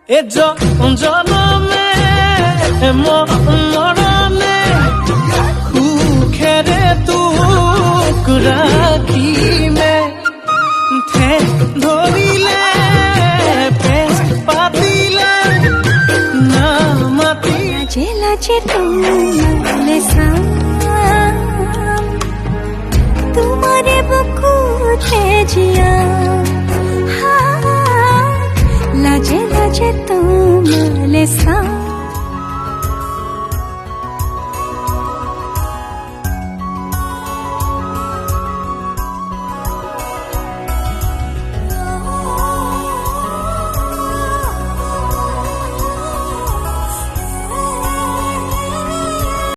এ জনমে মৰণে সুখেৰে তোক ৰাখিমে ধৰিলে পেচ পাতিলে নামাতি লাজে লাজে তোমালে চাম তোমাৰে বুকুতে জিয়াম লাজে লাজে তোমালে চাম